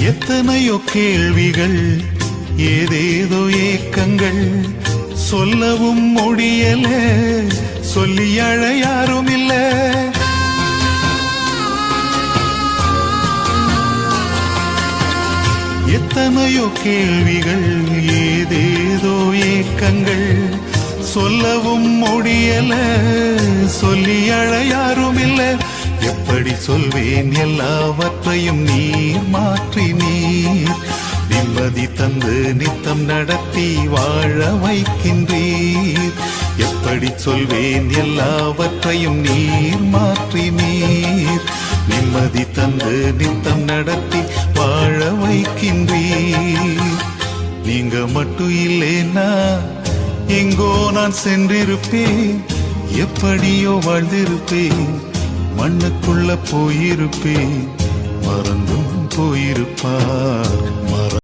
எத்தனையோ கேள்விகள், ஏதேதோ ஏக்கங்கள், சொல்லவும் முடியல, சொல்லி அழ யாரும் இல்ல. எத்தனையோ கேள்விகள், ஏதேதோ ஏக்கங்கள், சொல்லவும் முடியல, சொல்லி அழ யாரும் இல்ல. எப்படி சொல்வேன் எல்லாவற்றையும் நீர் மாற்றி நீர் நிம்மதி தந்து நித்தம் நடத்தி வாழ வைக்கின்றீர். எப்படி சொல்வேன் எல்லாவற்றையும் நீர் மாற்றி நீர் நிம்மதி தந்து நித்தம் நடத்தி வாழ வைக்கின்றீர். நீங்க மட்டும் இல்லைன்னா எங்கோ நான் சென்றிருப்பேன், எப்படியோ வாழ்ந்திருப்பேன், மண்ணுக்குள்ள போயிருப்பேன், மறந்தும் போயிருப்பார்.